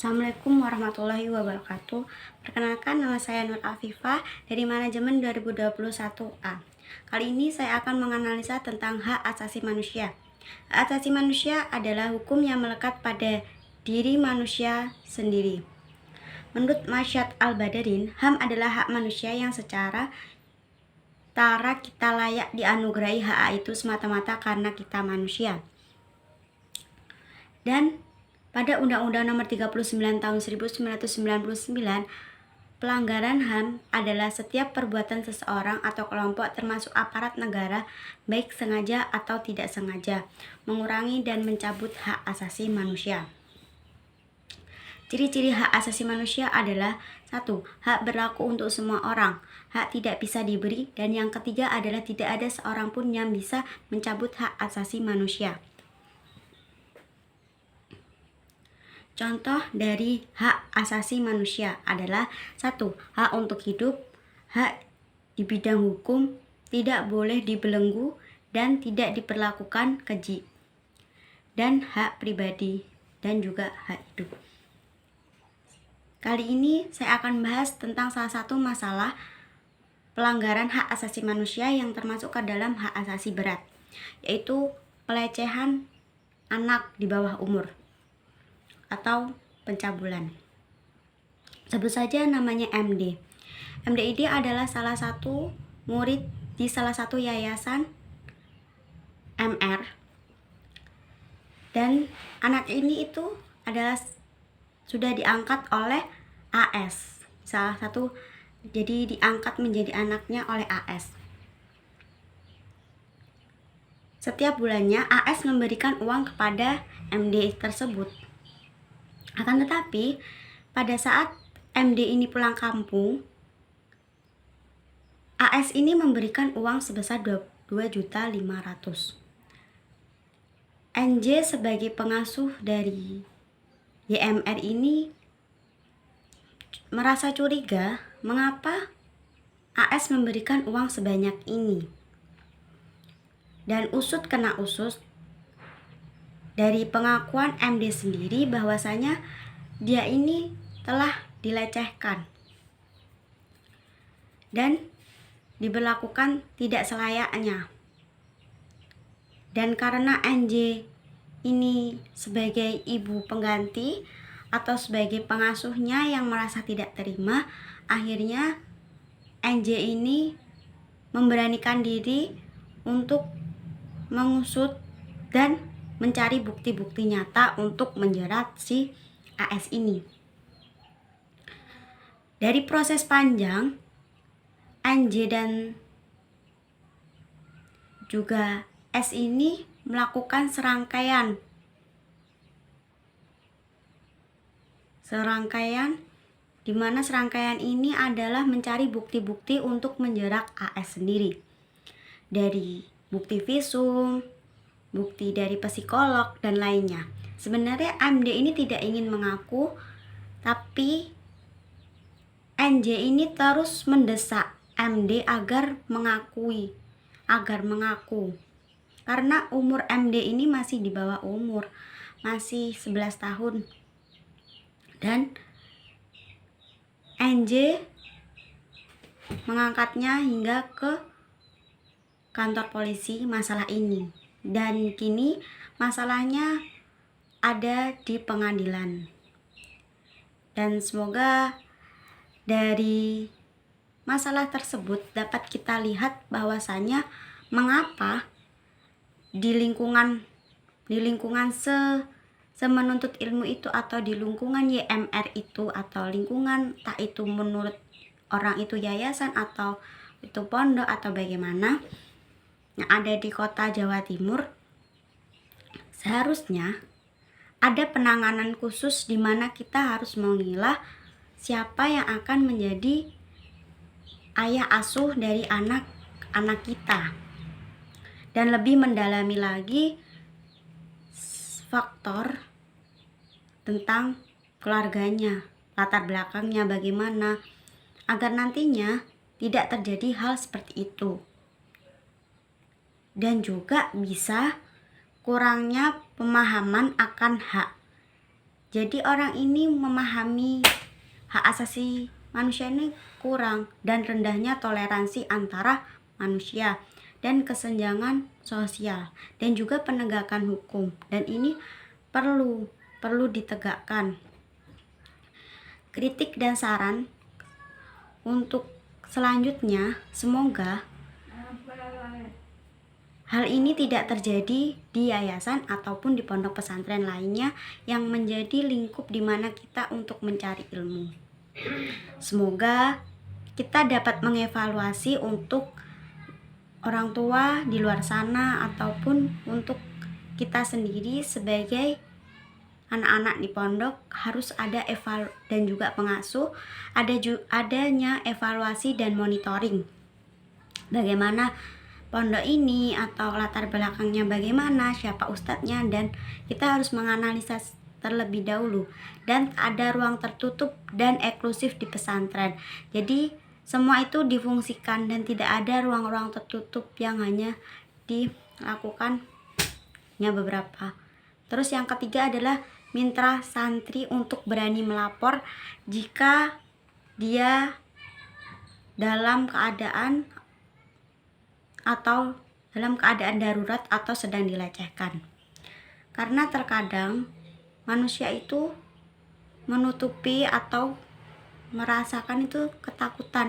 Assalamualaikum warahmatullahi wabarakatuh. Perkenalkan, nama saya Nur Afifah dari Manajemen 2021A. Kali ini saya akan menganalisa tentang hak asasi manusia. Hak asasi manusia adalah hukum yang melekat pada diri manusia sendiri. Menurut Masyad Al-Badarin, HAM adalah hak manusia yang secara tara kita layak dianugerahi hak itu semata-mata karena kita manusia. Dan pada Undang-Undang Nomor 39 Tahun 1999, pelanggaran HAM adalah setiap perbuatan seseorang atau kelompok termasuk aparat negara, baik sengaja atau tidak sengaja, mengurangi dan mencabut hak asasi manusia. Ciri-ciri hak asasi manusia adalah 1. Hak berlaku untuk semua orang. Hak tidak bisa diberi. Dan yang ketiga adalah tidak ada seorang pun yang bisa mencabut hak asasi manusia. Contoh dari hak asasi manusia adalah 1. Hak untuk hidup, hak di bidang hukum, tidak boleh dibelenggu dan tidak diperlakukan keji, dan hak pribadi dan juga hak hidup. Kali ini saya akan bahas tentang salah satu masalah pelanggaran hak asasi manusia yang termasuk ke dalam hak asasi berat, yaitu pelecehan anak di bawah umur atau pencabulan. Sebut saja namanya MD. MD ini adalah salah satu murid di salah satu yayasan MR. Dan anak ini itu adalah sudah diangkat oleh AS. Jadi diangkat menjadi anaknya oleh AS. Setiap bulannya AS memberikan uang kepada MD tersebut. Akan tetapi, pada saat MD ini pulang kampung, AS ini memberikan uang sebesar 2.500.000. NJ sebagai pengasuh dari YMR ini merasa curiga mengapa AS memberikan uang sebanyak ini. Dan usut kena usut, dari pengakuan MD sendiri bahwasanya dia ini telah dilecehkan dan diberlakukan tidak selayaknya. Dan karena NJ ini sebagai ibu pengganti atau sebagai pengasuhnya yang merasa tidak terima, akhirnya NJ ini memberanikan diri untuk mengusut dan mencari bukti-bukti nyata untuk menjerat si AS ini. Dari proses panjang, NJ dan juga S ini melakukan serangkaian di mana serangkaian ini adalah mencari bukti-bukti untuk menjerat AS sendiri. Dari bukti visum, bukti dari psikolog, dan lainnya. Sebenarnya MD ini tidak ingin mengaku, tapi NJ ini terus mendesak MD agar mengaku. Karena umur MD ini masih di bawah umur, masih 11 tahun. Dan NJ mengangkatnya hingga ke kantor polisi masalah ini. Dan kini masalahnya ada di pengadilan. Dan semoga dari masalah tersebut dapat kita lihat bahwasanya mengapa di lingkungan semenuntut ilmu itu, atau di lingkungan YMR itu, atau lingkungan tak itu menurut orang itu yayasan atau itu pondok atau bagaimana yang ada di kota Jawa Timur, seharusnya ada penanganan khusus di mana kita harus mengilah siapa yang akan menjadi ayah asuh dari anak-anak kita. Dan lebih mendalami lagi faktor tentang keluarganya, latar belakangnya bagaimana, agar nantinya tidak terjadi hal seperti itu. Dan juga bisa kurangnya pemahaman akan hak. Jadi orang ini memahami hak asasi manusia ini kurang, dan rendahnya toleransi antara manusia dan kesenjangan sosial dan juga penegakan hukum, dan ini perlu ditegakkan. Kritik dan saran untuk selanjutnya, semoga hal ini tidak terjadi di yayasan ataupun di pondok pesantren lainnya yang menjadi lingkup di mana kita untuk mencari ilmu. Semoga kita dapat mengevaluasi untuk orang tua di luar sana ataupun untuk kita sendiri sebagai anak-anak di pondok, harus ada dan juga pengasuh, adanya evaluasi dan monitoring. Bagaimana pondok ini atau latar belakangnya bagaimana, siapa ustadznya, dan kita harus menganalisa terlebih dahulu. Dan ada ruang tertutup dan eksklusif di pesantren. Jadi semua itu difungsikan dan tidak ada ruang-ruang tertutup yang hanya dilakukannya beberapa. Terus yang ketiga adalah minta santri untuk berani melapor jika dia dalam keadaan darurat atau sedang dilecehkan. Karena terkadang manusia itu menutupi atau merasakan itu ketakutan.